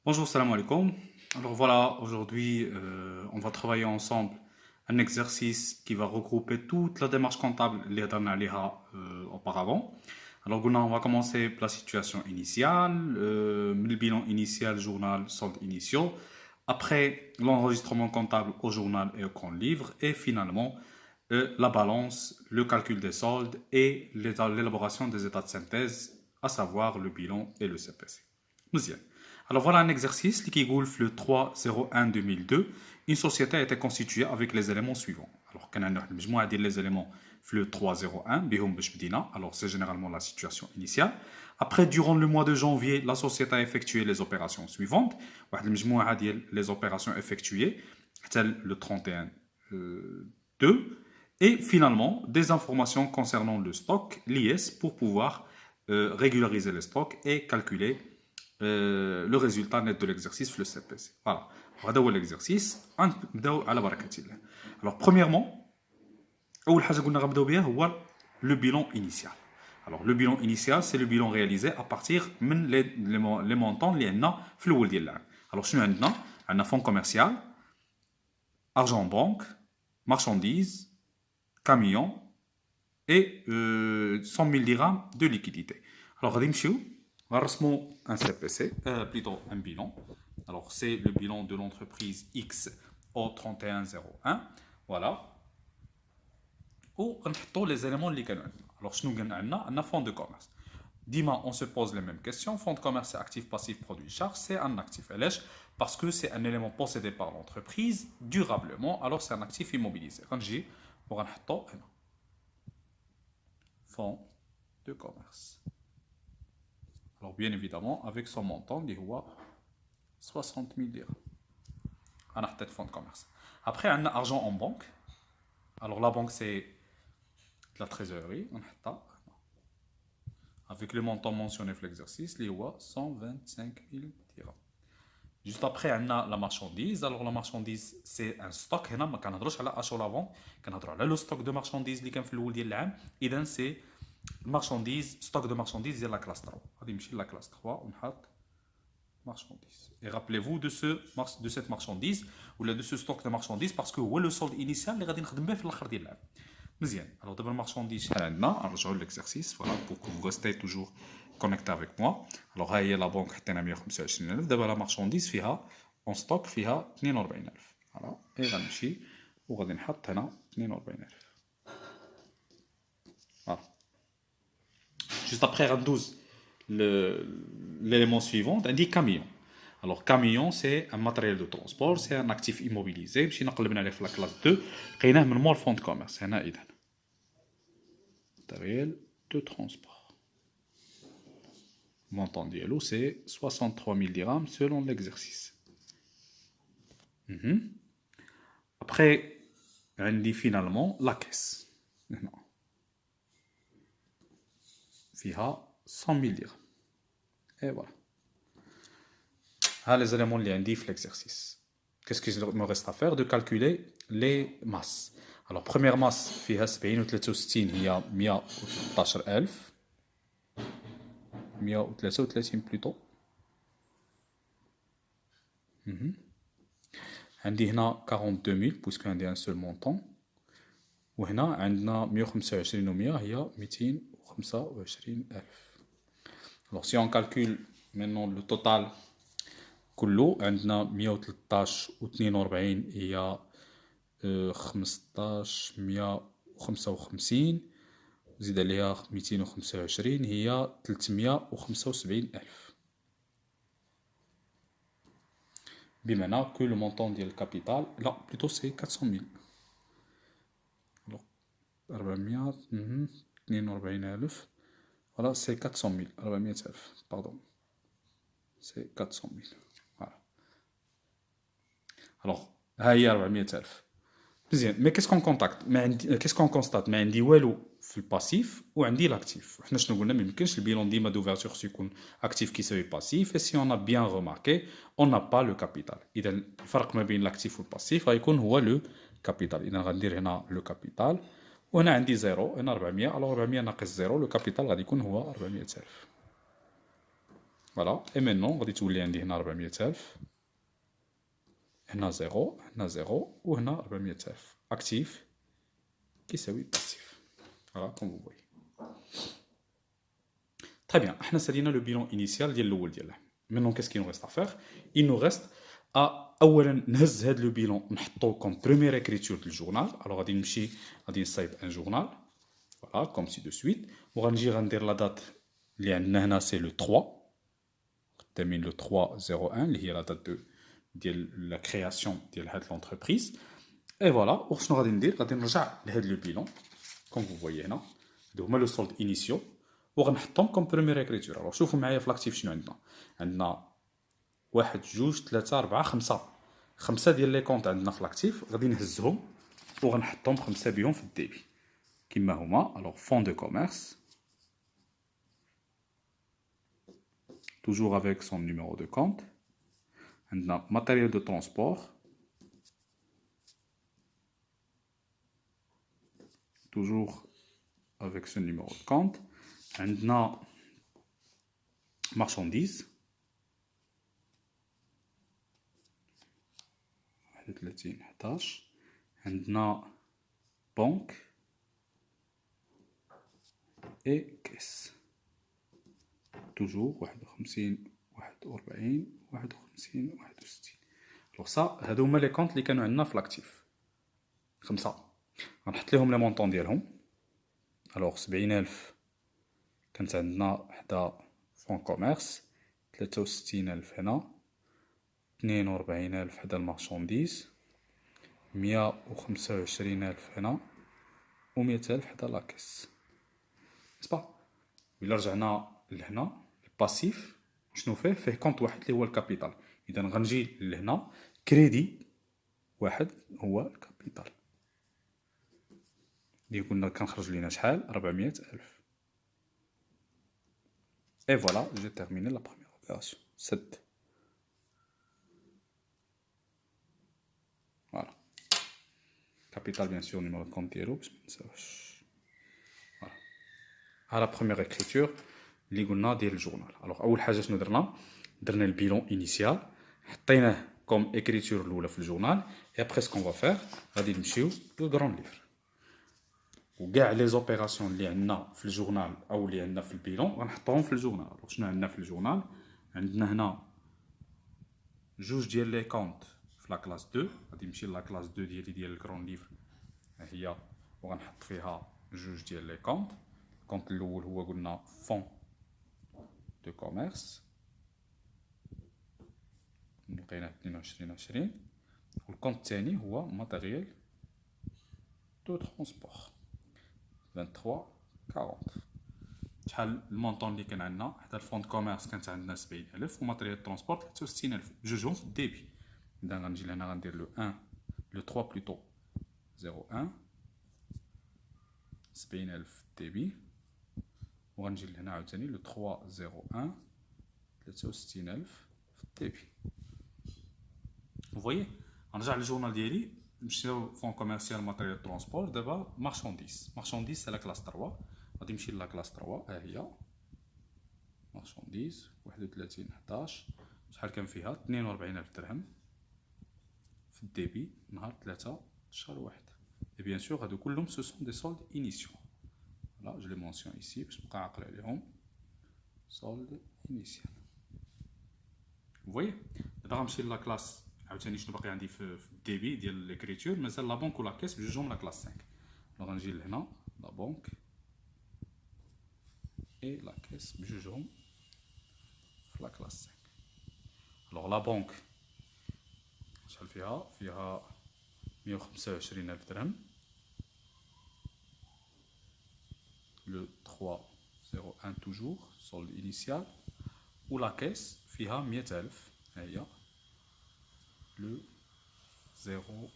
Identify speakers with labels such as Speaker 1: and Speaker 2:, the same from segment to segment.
Speaker 1: Bonjour, salam alaikum. Alors voilà, aujourd'hui, on va travailler ensemble un exercice qui va regrouper toute la démarche comptable les auparavant. Alors, on va commencer par la situation initiale, le bilan initial, journal, soldes initiaux. Après, l'enregistrement comptable au journal et au compte livre. Et finalement, la balance, le calcul des soldes et l'élaboration des états de synthèse, à savoir le bilan et le CPC. Deuxième. Alors voilà un exercice qui Golf le 3-01-2002. Une société a été constituée avec les éléments suivants. Alors, quand on a les éléments le 301, alors c'est généralement la situation initiale. Après, durant le mois de janvier, la société a effectué les opérations suivantes. Les opérations effectuées, telles le 31 2. Et finalement, des informations concernant le stock, l'IS, pour pouvoir régulariser le stock et calculer le résultat net de l'exercice le CPC. Voilà. هذا هو l'exercice. نبداو على بركة الله. Alors premièrement, أول حاجة قلنا غنبداو بها هو le bilan initial. Alors le bilan initial c'est le bilan réalisé à partir من les montants اللي عندنا في الأول ديال العام. Alors شنو عندنا؟ عندنا fonds commercial, argent en banque, marchandises, camions et 100 000 dirhams de liquidité. Alors غادي نمشيو غنرسموا un CPC, plutôt un bilan. Alors c'est le bilan de l'entreprise X au 3101. Voilà. وغنحطوا les éléments اللي كانوا عندنا. Alors شنو قلنا عندنا fonds de commerce. Dima, on se pose les mêmes questions. Fonds de commerce, c'est actif, passif, produit, charge. C'est un actif LH parce que c'est un élément possédé par l'entreprise durablement. Alors, c'est un actif immobilisé. Rangi, on va fonds de commerce. Alors, bien évidemment, avec son montant, il y a 60 000 dirhams. On a peut-être fonds de commerce. Après, on a argent en banque. Alors, la banque, c'est la trésorerie. On a avec le montant mentionné dans l'exercice, il y a 125 000 dirhams. Juste après, on a la marchandise. Alors, la marchandise, c'est un stock. On ne parle pas d'achat avant. On parle le stock de marchandises qui est dans le l'année. Et donc, c'est marchandise, stock de marchandises, c'est la classe 3. On va la classe 3, on a marchandise. Et rappelez-vous de cette marchandise ou de ce stock de marchandises parce que c'est le solde initial اللي غادي نخدم في الاخر ديال العام. مزيان. Alors d'abord marchandise شحال عندنا نرجعوا l'exercice voilà pour que vous restez toujours connecté avec moi. Alors ها هي لا بنك حطينا 125000 دابا لا marchandise فيها اون ستوك فيها 42000 فوالا اي غنمشي وغادي نحط هنا 42000 فوالا. Juste après غندوز l'élément suivant, on dit camion. Alors, camion, c'est un matériel de transport, c'est un actif immobilisé. Si on regarde la classe 2, on a le fonds de commerce. C'est un matériel de transport. Le montant d'ILO, c'est 63 000 dirhams selon l'exercice. Après, on dit finalement la caisse. Il y a 100 000 dirhams. Et voilà. Ah, les éléments liés indiquent l'exercice. Qu'est-ce qu'il me reste à faire? De calculer les masses. Alors, première masse, فيها 67 هي 113,000. 133 plutôt. عندي هنا 42 000 puisque عندي un seul montant. وهنا عندنا 125 و 100 هي 225,000. Alors, si on calcule maintenant le total كله عندنا 113 و 42 هي 15 155 زيد عليها 225 هي 375,000 بمعنى que le montant ديال الكابيتال لا plutôt c'est 400,000 alors 442,000 voilà c'est 400,000 400,000 pardon c'est 400,000 voilà alors هاي 400,000 مزيان مي كيسكون كونتاكت ما عندي كيسكون كونستات ما عندي والو في الباسيف وعندي لاكتيف وحنا شنو قلنا ما يمكنش البيلون ديما دوفرتور يكون اكتيف كيساوي باسيف سي اون ا بيان ريماركي اون نا با لو كابيتال اذا الفرق ما بين لاكتيف والباسيف غيكون هو لو كابيتال اذا غندير هنا لو كابيتال وهنا عندي زيرو هنا 400 الوغ 400 ناقص زيرو لو كابيتال غادي يكون هو 400,000 فوالا. اي مينون غادي تولي عندي هنا 400000، هنا زيرو، هنا زيرو، وهنا 400000. اكتيف كيساوي باسيف. فوالا كوم فو فوي. Très bien, احنا سالينا لو بيلون انيسيال ديال الاول ديالها. مينون كاس كي نو ريست ا فير؟ il nous reste اولا نهز هاد لو بيلون نحطو كوم بروميير اكريتور ديال الجورنال. الوغ غادي نمشي غادي نصايب ان جورنال فوالا كوم سي دو سويت، وغنجي غندير لا دات اللي عندنا هنا سي لو 3 خدامين لو 301 اللي هي لا دات ديال لا كرياسيون ديال هاد لونتربريز. اي فوالا. وشنو غادي ندير؟ غادي نرجع لهاد لو بيلون كوم فو فويي هنا، هادو هما لو سولد انيسيو وغنحطهم كوم بروميير اكريتور. الوغ شوفوا معايا في لاكتيف شنو عندنا. عندنا واحد جوج ثلاثة أربعة خمسة ديال لي كونت عندنا في لاكتيف، غادي نهزهم وغنحطهم خمسة بيهم في الديبي كيما هما. الوغ فون دو كوميرس toujours avec son numéro de compte. عندنا matériel de transport toujours avec ce numéro de compte. عندنا marchandises 31 11. عندنا banque et caisse toujours 51 41 51 61. الوغ سا هادو هما لي كونت اللي كانوا عندنا في لاكتيف خمسة. غنحط ليهم لي مونطون ديالهم. الوغ 70000 كانت عندنا حدا فون كوميرس، 63000 هنا، 42000 حدا المارشانديز، 125000 هنا، و100000 حدا لاكيس. سبا إلا رجعنا لهنا الباسيف شنو فيه؟ فيه كونت واحد اللي هو الكابيتال. إذا غنجي لهنا كريدي واحد هو الكابيتال اللي قلنا كنخرج لينا شحال؟ 400000. اي فوالا جي تيرميني لا بروميير اوبيراسيون. سد فوالا كابيتال بيان سور نيميرو كونت ديالو باش منساوش. فوالا ها لا بروميير اكريتور اللي قلنا ديال الجورنال. الوغ اول حاجه شنو درنا البيلون انيسيال حطيناه كوم اكريتور الاولى في الجورنال. اي ابخي سكون فا فير غادي نمشيو للكرون ليفر وكاع لي زوبيراسيون اللي عندنا في الجورنال او اللي عندنا في البيلون غنحطوهم في الجورنال. الوغ شنو عندنا في الجورنال؟ عندنا هنا جوج ديال لي كونت في لا كلاس 2. غادي نمشي لا كلاس 2 ديالي ديال الكرون ليفر ها هي وغنحط فيها جوج ديال لي كونت. الكونت الاول هو قلنا فون دو كوميرس لقيناه 22 والكونت الثاني هو ماتيريال دو ترونسبور 23 40. شحال المونطون اللي كان عندنا؟ حتى الفون كوميرس كانت عندنا 70000 وماتيريال ترونسبور 63000 بجوجهم في الديبي. اذا غنجي لهنا غندير لو 1 لو 3 بلوتو 01 70000 في الديبي وغنجي لهنا عاوتاني لو 301 63000 في الديبي. فويي غنرجع للجورنال ديالي نمشيو فون كوميرسيال ماتيريال ترونسبور. دابا مارشانديز سي لا كلاس 3. غادي نمشي لا كلاس 3 ها هي مارشانديز 31 11. شحال كان فيها؟ 42000 درهم في الديبي نهار 3 شهر 1. اي بيان سور هادو كلهم سو سون دي سولد انيسيون. فوالا جو لي مونسيون ايسي باش نبقى عاقل عليهم. سولد انيسيال. فوي دابا غنمشي لا كلاس عاوتاني شنو باقي عندي في الديبي ديال ليكريتور. مازال لا بونك ولا كاس بجوجهم لا كلاس 5. غنجي لهنا لا بونك اي لا كاس بجوجهم في لا كلاس 5. الوغ لا بونك شحال فيها 125000 درهم. لو 301 توجور سولد انيسيال و لا كاس فيها 100000 ها هي لو 03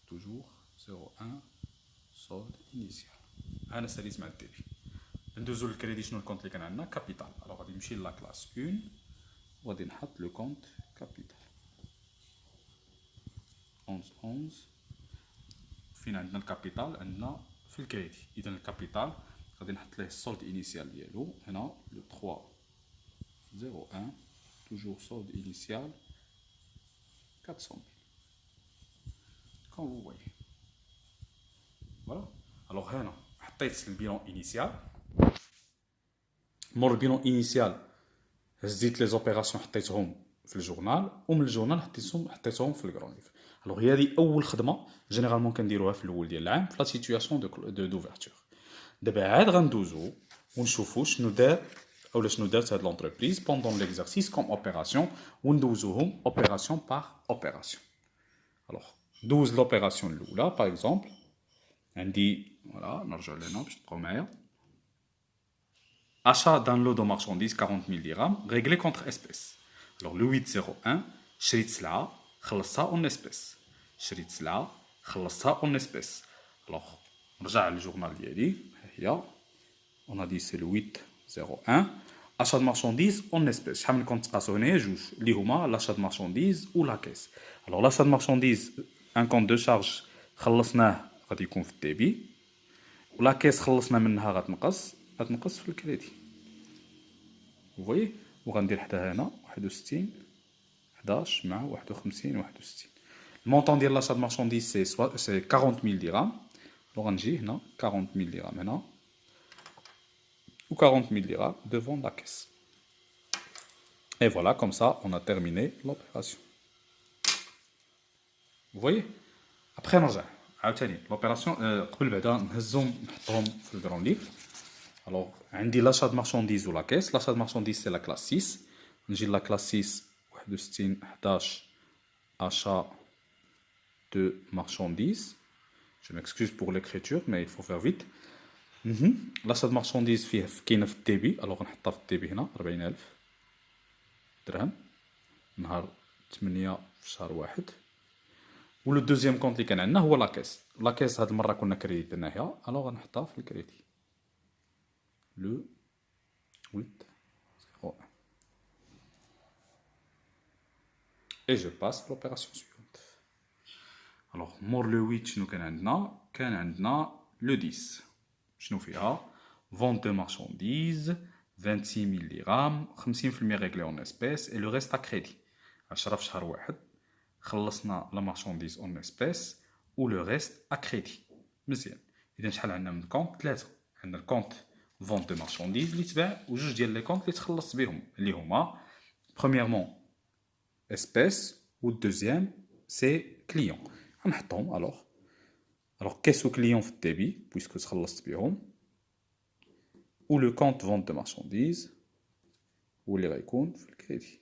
Speaker 1: توجور 01 سولد انيسيال. انا ساليت مع الديبي. ندوزو للكريدي. شنو الكونت اللي كان عندنا؟ كابيتال. الوغ غادي نمشي لا كلاس 1 وغادي نحط لو كونت كابيتال 11 فين عندنا الكابيتال؟ عندنا في الكريدي. اذا الكابيتال غادي نحط ليه السولد انيسيال ديالو هنا لو 301 توجور solde initial 400 000 comme vous voyez. Voilà. Alors هنا حطيت البيلون انيسيال. مور البيلون انيسيال هزيت لي زوبيراسيون حطيتهم في الجورنال ومن الجورنال حطيتهم في الكرون ليف. الوغ هذه اول خدمه جينيرالمون كنديروها في الاول ديال العام في لا سيتوياسيون دوفرتور. دابا عاد غندوزو ونشوفو شنو دار اولا شنو دارت هاد لونتربريز بوندون ليكزارسيس كوم اوبيراسيون وندوزوهم اوبيراسيون باغ اوبيراسيون. الوغ دوز لوبيراسيون الاولى باغ اكزومبل عندي فوالا نرجع لهنا باش تبقاو معايا. Achat d'un lot de marchandises 40 000 dirhams réglé contre espèces. Alors le 801 شريت سلعة خلصتها en espèces. شريت سلعة خلصتها en espèces. Alors نرجع للجورنال ديالي هي on a dit c'est le 801 achat de marchandises en espèces. شحال من كنت تقاسو هنايا جوج اللي هما l'achat de marchandises ou la caisse. Alors l'achat de marchandises un compte de charge خلصناه غادي يكون في الديبي ولا كيس خلصنا منها غتنقص في الكريدي. vous voyez وغندير حتى هنا 61 11 مع 51 61. المونطون ديال l'achat de marchandises c'est 40 000 dirhams. alors غنجي هنا 40 000 dirhams هنا ou 40 000 dirhams devant la caisse. Et voilà, comme ça on a terminé l'opération. vous voyez après نرجع عاوتاني l'opération قبل بعدا نهزهم نحطهم في الكرون ليف. Alors, عندي l'achat de marchandises ou la caisse. L'achat de marchandises, c'est la classe 6. J'ai la classe 6, 61 11 achat de marchandises. Je m'excuse pour l'écriture, mais il faut faire vite. L'achat de marchandises فيه كاينه في الديبي. alors نحطها في الديبي هنا 40000 درهم نهار 8 في شهر 1. ولو دوزيام كونت اللي كان عندنا هو لا كيس. لا كيس هاد المره كنا كريديناها alors غنحطها في الكريدي le 801. Et je passe à l'opération suivante. Alors, mort le 8, شنو كان عندنا le 10. شنو فيها vente de marchandises 26 000 dirhams 50% réglé en espèces et le reste à crédit. 10 في شهر 1 خلصنا la marchandise en espèces ou le reste à crédit. مزيان. إذا شحال عندنا من الكونت 3. عندنا الكونت vente de marchandises اللي تباع وجوج ديال لي كونط اللي تخلصت بهم اللي هما premièrement espèces و deuxième c'est client. غنحطهم alors caisse ou client في الديبي puisque تخلصت بهم و le compte vente de marchandises هو اللي غيكون في الكريدي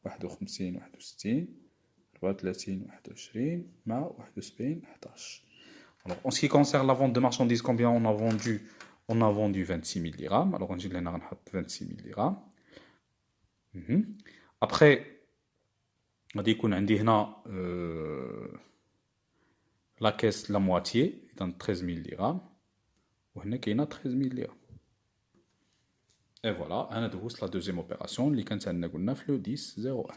Speaker 1: 51 61 34 21 مع 71 11. Alors en ce qui concerne la vente de marchandises, combien on a vendu? On a vendu 26 000 dirhams. Alors, on dit que 26 000 dirhams. Après, on dit qu'on a la caisse la moitié, dans 13 000 dirhams. On a 13 000 dirhams. Et voilà, on a la deuxième opération, qui est le 10-01.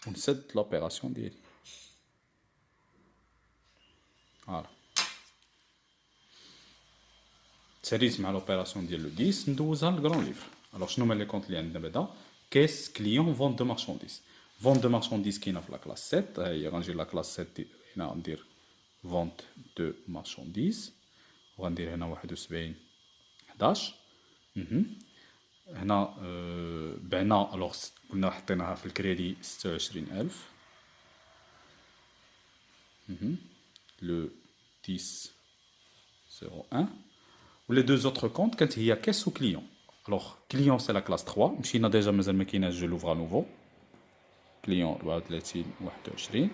Speaker 1: On cède l'opération. Voilà. سريت مع لوبيراسيون ديال لو 10 ندوزها للكرون ليفر. الوغ شنو هما لي كونط اللي عندنا بعدا كيس كليون فونت دو مارشانديز. فونت دو مارشانديز كاينه في لا كلاس 7. هي غنجي لا كلاس 7 هنا ندير فونت دو مارشانديز وغندير هنا 71 11. هنا بعنا الوغ قلنا حطيناها في الكريدي 26000 لو 10-01. Les deux autres comptes, quand il y a caisse ou client. Alors, client, c'est la classe 3. Je déjà mes amis je l'ouvre à nouveau. Client, 30 21.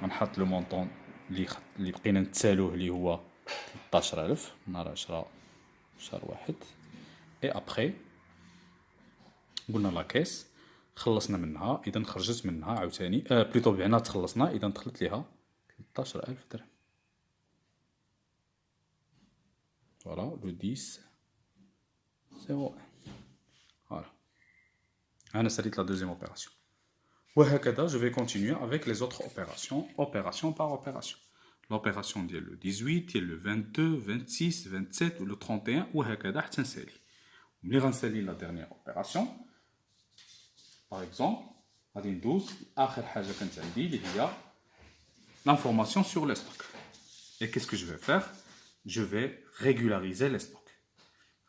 Speaker 1: On met le montant اللي بقينا نتسالوه اللي هو 13000 نهار 10 شهر 1. Et après, قلنا لا كيس خلصنا منها إذا خرجت منها عاوتاني بليطو بعنا تخلصنا إذا دخلت ليها 13000 درهم. Voilà, le 10, 0, 1. Voilà. C'est la deuxième opération. Je vais continuer avec les autres opérations, opération par opération. l'opération ديال le 18 ديال le 22 26 27 ou le 31 وهكذا حتى نسالي. ملي غنسالي la dernière opération par exemple غادي ندوز اخر حاجه كانت عندي اللي هي l'information sur le stock. Et qu'est-ce que je vais faire? Je vais régulariser les stocks.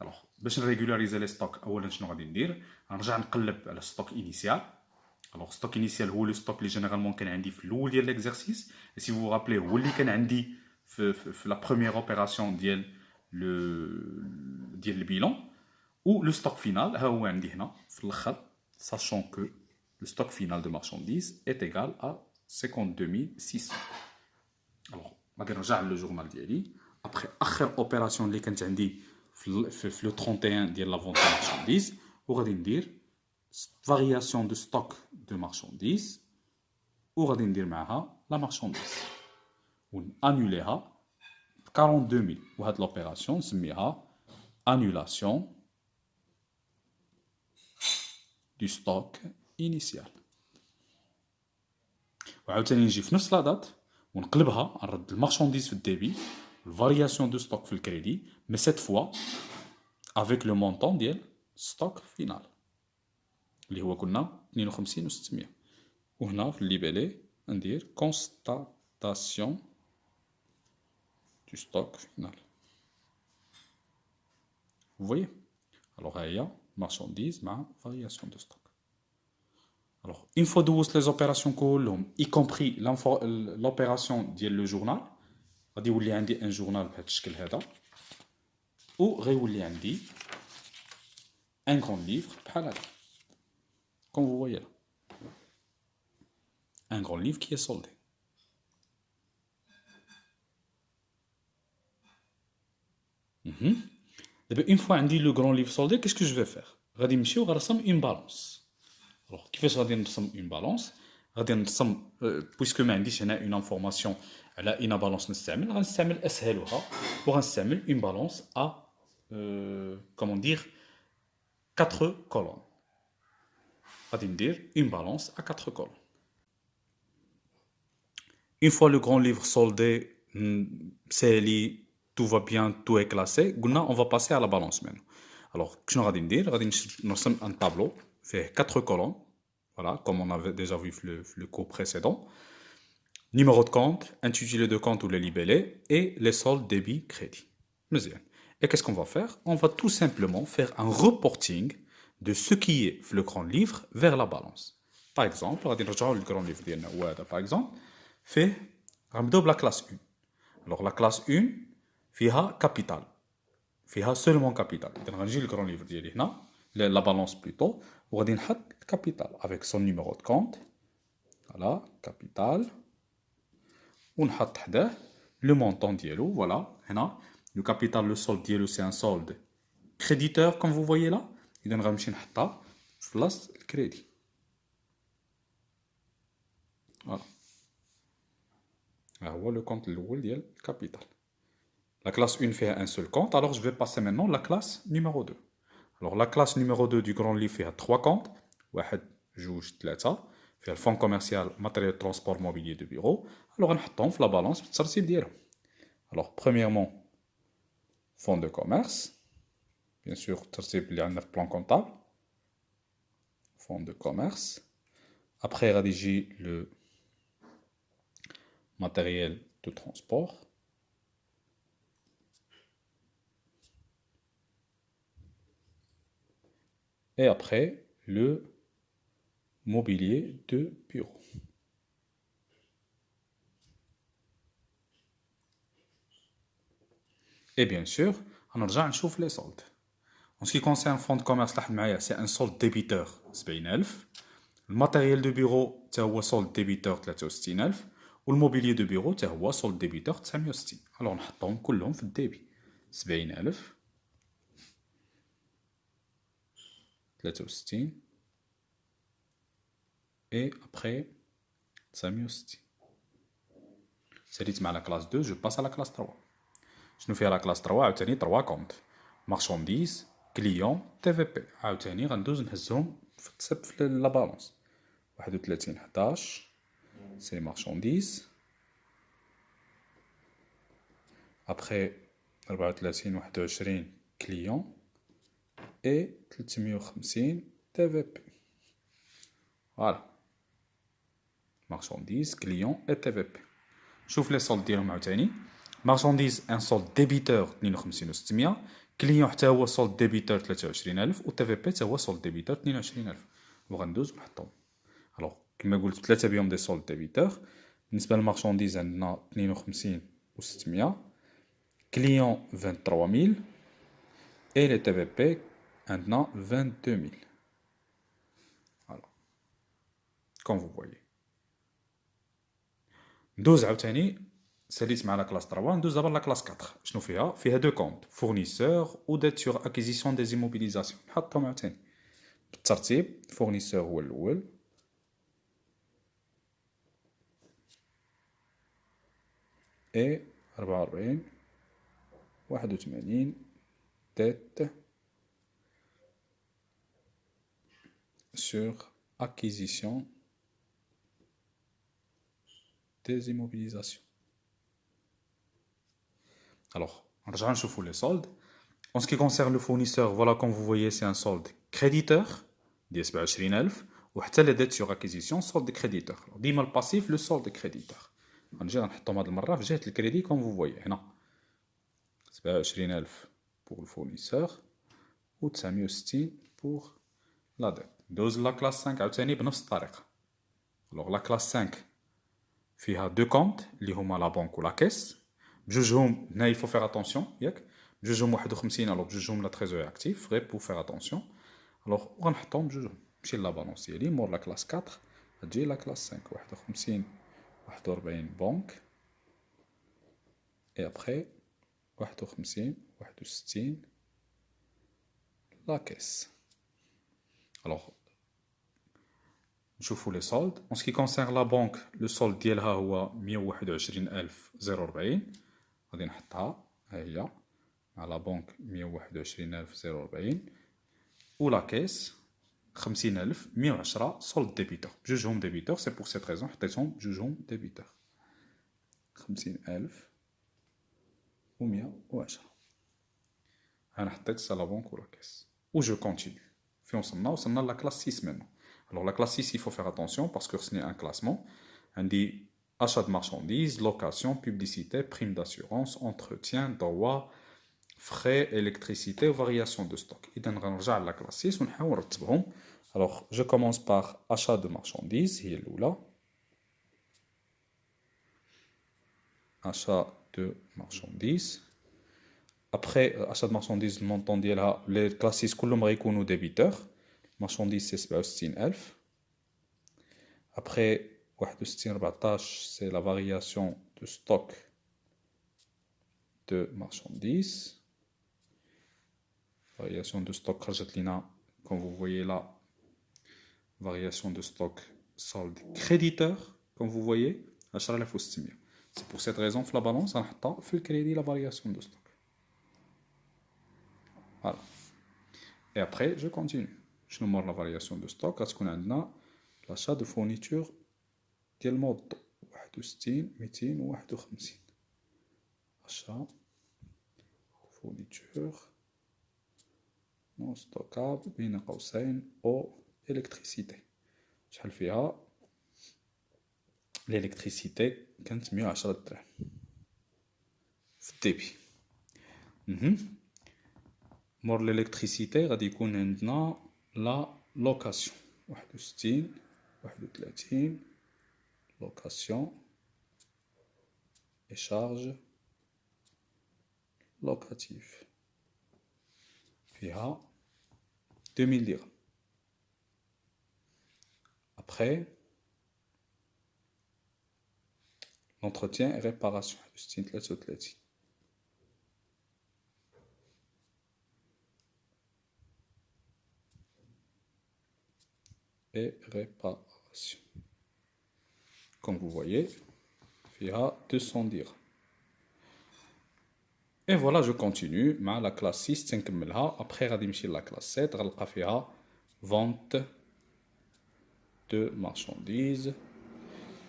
Speaker 1: Alors باش نريغولاريزي لي ستوك اولا شنو غادي ندير؟ غنرجع نقلب على ستوك انيسيال. Alors stock initial هو لو ستوك اللي جينيرالمون كان عندي في الاول ديال ليكزارسيس. Et si vous vous rappelez هو اللي كان عندي في la première opération ديال البيلون. ou le stock final ها هو عندي هنا في الاخر sachant que le stock final de marchandises est égal à 52 600. Alors غادي نرجع لو جورنال ديالي après اخر اوبيراسيون اللي كانت عندي في لو 31 ديال لا فونت دو marchandises وغادي ندير variation de stock de marchandises وغادي ندير معها لا marchandise ونانوليها ب 42000 وهاد لوبيراسيون نسميها annulation du stock initial. وعاوتاني نجي في نفس لا دات ونقلبها نرد المارشانديز في الديبي الفارياسيون دو ستوك في الكريدي مي سيت فوا افيك لو مونطون ديال ستوك فينال اللي هو كنا 52 و600. وهنا في الليبالي ندير كونستاتاسيون دو ستوك فينال. Vous voyez? Alors, il y a marchandise, ma variation de stock. Alors, une fois دوزت les opérations كلهم y compris l'opération ديال le journal غادي يولي عندي un journal بهذا الشكل هذا وغيولي عندي un grand livre بحال هذا comme vous voyez là. Un grand livre qui est soldé. Une fois عندي le grand livre soldé, qu'est-ce que je vais faire? غادي نمشي وغنرسم une balance. Alors كيفاش غادي نرسم une balance? غادي نرسم puisque ما عنديش هنا une information على une balance نستعمل غنستعمل اسهلها وغنستعمل une balance à comment dire 4 colonnes. غادي ندير une balance à 4 colonnes. Une fois le grand livre soldé, سالي tout va bien, tout est classé. On va passer à la balance maintenant. Alors, qu'est-ce qu'on va dire? Nous sommes un tableau fait 4 colonnes. Voilà, comme on avait déjà vu le cours précédent. Numéro de compte, intitulé de compte ou le libellé et les soldes, débit, crédit. Et qu'est-ce qu'on va faire? On va tout simplement faire un reporting de ce qui est le grand livre vers la balance. Par exemple, on va dire le grand livre. Par exemple, fait la classe 1. Alors, la classe 1, فيها capital فيها seulement capital. إذا غنجي للكرون ليفر ديالي هنا la balance plutôt وغادي نحط capital avec son numéro de compte. Voilà, capital ونحط حداه le montant ديالو. Voilà, هنا le capital le solde ديالو c'est un solde créditeur comme vous voyez là. إذا غنمشي نحطها في بلاصة الكريدي. Voilà. ها هو le compte الأول ديال capital. La classe 1 fait un seul compte, alors je vais passer maintenant la classe numéro 2. Alors la classe numéro 2 du grand livre fait 3 comptes. 1, 2, 3. Fait le fonds commercial, matériel de transport mobilier de bureau. Alors on met la balance pour le. Alors premièrement, fonds de commerce. Bien sûr, il y a un plan comptable. Fonds de commerce. Après, rédiger le matériel de transport. Et après, le mobilier de bureau. Et bien sûr, on a les soldes. En ce qui concerne le fonds de commerce, c'est un solde débiteur, 70,000. Le matériel de bureau, c'est un solde débiteur, 63,000. Ou le mobilier de bureau, c'est un solde débiteur, 960. Alors, on a tous les في الدébit. 70,000. 63 et après 960. C'est à la classe 2, je passe à la classe 3. Je nous fais à la classe 3 عاوتاني 3 comptes. Marchandises, clients, TVP. عاوتاني غندوز نهزهم في la balance. 31 11 c'est marchandises. Après 34 clients et 350 TVP. Voilà. Marchandises, clients et TVP. شوف les soldes ديالهم عاوتاني. Marchandise un solde débiteur 52,600. Client حتى هو solde débiteur 23,000 و TVP حتى هو solde débiteur 22,000. وغندوز ونحطهم. Alors كما قلت ثلاثة بهم دي solde débiteur. بالنسبة للمارشانديز عندنا 52,600. Client 23,000 et les TVP عندنا 22,000. Voilà. Comme vous voyez. ندوز عاوتاني ساليت مع لا كلاس 3 ندوز دابا لا كلاس 4 شنو فيها دو كونت فورنيسور و ديت سور اكيزيسيون دي زيموبيليزاسيون نحطهم عاوتاني بالترتيب فورنيسور هو الاول اي 44 81 ديت سور acquisition des immobilisations. Alors, on chauffe les soldes. En ce qui concerne le fournisseur, voilà, comme vous voyez, c'est un solde créditeur, 20,000, ou les dettes sur acquisition, solde créditeur. Alors, dis-moi le passif, le solde créditeur. On va dire le crédit, comme vous voyez. 20,000 pour le fournisseur, ou 960 pour la dette. Dose la classe 5, alors la classe 5, فيها deux comptes اللي هما la banque ou la caisse. بجوجهم هنا il faut faire attention ياك بجوجهم 51 alors بجوجهم la trésorerie active غير pour faire attention. alors غنحطهم بجوجهم ماشي لا بالونس ديالي مور لا كلاس 4 غتجي لا كلاس 5 51 41 بنك et après 51 61 la caisse. alors نشوفوا les soldes. En ce qui concerne la banque, le solde ديالها هو 121,040 غادي نحطها ها هي مع لا بنك 121,040 و لا كيس 50,110 solde ديبيتور بجوجهم ديبيتور سي بور سيت ريزون حطيتهم بجوجهم ديبيتور 50,110 انا حطيت سا لا بنك و لا كيس و جو كونتينيو فين وصلنا لا كلاس 6 maintenant. Alors la classe 6, il faut faire attention parce que ce n'est un classement. On dit achat de marchandises, location, publicité, prime d'assurance, entretien, droit, frais, électricité, variation de stock. Et donc, on va la classe 6. Alors, je commence par achat de marchandises. Achat de marchandises. Après, achat de marchandises, le montant ديالها les classes 6 كلهم غيكونوا débiteurs. Marchandise, c'est 67,000. Après, 61,14, c'est la variation de stock de marchandises. Variation de stock, comme vous voyez là, variation de stock solde créditeur, comme vous voyez, c'est pour cette raison que la balance, on a fait le crédit la variation de stock. Voilà. Et après, je continue. Je nomme la variation de stock parce qu'on a l'achat de fourniture ديال الموضوع 61 251 achat fourniture non stockable بين قوسين او électricité شحال فيها l'électricité كانت 110 دراهم في الديبي مور l'électricité غادي يكون عندنا لا location 61 31 location et charges locatives فيها 2000 dirhams. Après l'entretien et réparation 63 et réparation. Comme vous voyez, il y a 200 dirhams. Et voilà, je continue. Ma la classe 6, après, je la classe 7. Il y a vente de marchandises.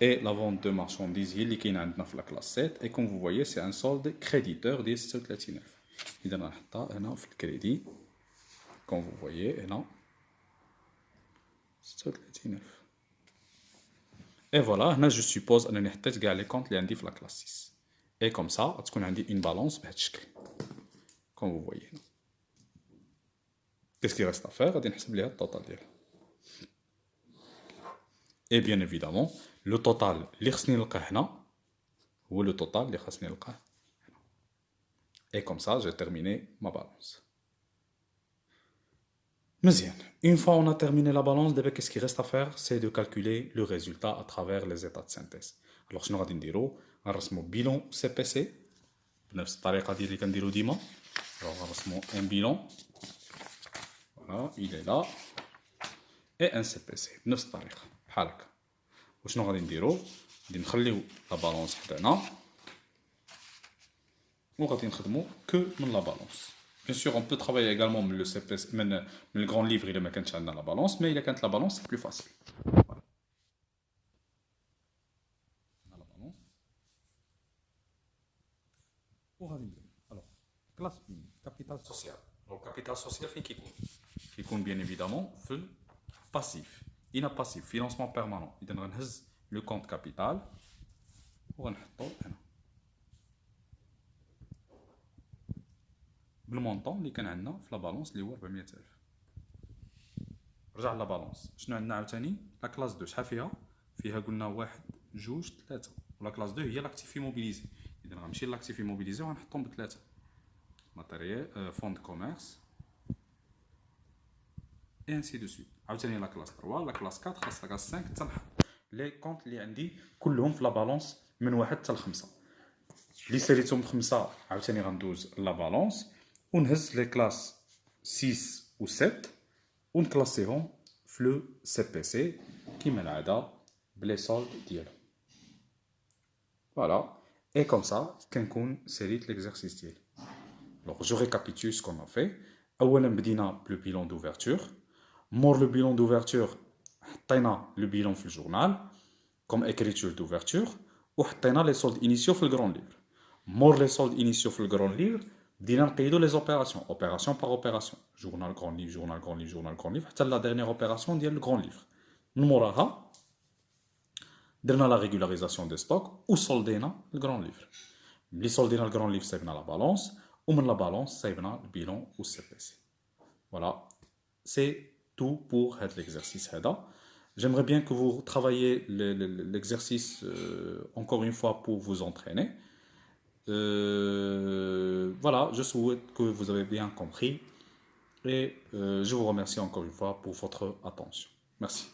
Speaker 1: et la vente de marchandises qui est dans la classe 7. Et comme vous voyez, c'est un solde créditeur de 36,9. Il y a un crédit, comme vous voyez, et là, 36,9. Et voilà, là, je suppose que je vais les comptes dans la classe 6. Et comme ça, on a une balance, comme vous voyez. Qu'est-ce qu'il reste à faire? On va calculer le total. Et bien évidemment, le total, c'est le total, et comme ça, j'ai terminé ma balance. Mais bien, une fois on a terminé la balance, qu'est-ce qu'il reste à faire? C'est de calculer le résultat à travers les états de synthèse. Alors, je vais vous dire, on va faire un bilan CPC. بنفس الطريقة اللي كنديرو ديما. Alors, on va faire un bilan. Voilà, il est là. Et un CPC. بنفس الطريقة. بحال هكا. وشنو غادي نديرو؟ غادي نخليو لا بالونس حدانا. وغادي نخدمو que من لا بالونس. Bien sûr, on peut travailler également le CPC, le grand livre, il est dans la balance, mais il est quand la balance, c'est plus facile. Voilà. On a la balance. Alors, classe 1, capital social. Alors, capital social, c'est qui compte bien évidemment passif. Il a passif, financement permanent. Il donne le compte capital. On va le montant اللي كان عندنا في لا بالونس اللي هو 400,000. رجع لا بالونس شنو عندنا عاوتاني لا كلاس 2 شحال فيها قلنا 1 2 3 ولا كلاس 2 هي لاكتيف موبيليزي. اذا غنمشي لاكتيف موبيليزي وغنحطهم بثلاثه ماتيريال فون دو كوميرس اي انسي دو سويت. عاوتاني لا كلاس 3 لا كلاس 4 خاص لا كلاس 5 تنحط لي كونط اللي عندي كلهم في لا بالونس من 1 حتى ل 5 اللي ساليتهم 5 عاوتاني غندوز لا بالونس ونهز لي كلاس 6 و 7 ونكلاسيهم في لو سي بي سي كيما العاده بلي سولد ديالهم. فوالا اي كوم سا كنكون ساليت ليكزارسيس ديالي. Alors je récapitule ce qu'on a fait. اولا بدينا بلو بيلون دوفرتور. مور لو بيلون دوفرتور حطينا لو بيلون في الجورنال كوم écriture دوفرتور وحطينا لي سولد انيسيو في الجرون ليفر. مور لي سولد انيسيو في الجرون ليفر بدينا نقيدو لي زوبيراسيون اوبيراسيون باغ اوبيراسيون جورنال غران ليفر جورنال غران ليفر جورنال غران ليفر حتى لا ديرنيير اوبيراسيون ديال الغران ليفر. من موراها درنا لا ريغولاريزاسيون دي ستوك وصولدينا الغران ليفر. ملي صولدينا الغران ليفر صايبنا لا بالونس ومن لا بالونس صايبنا البيلون و السي بي سي. فوالا سي tout pour l'exercice هذا. J'aimerais bien que vous travaillez l'exercice encore une fois pour vous entraîner. Voilà, je souhaite que vous avez bien compris et je vous remercie encore une fois pour votre attention. Merci.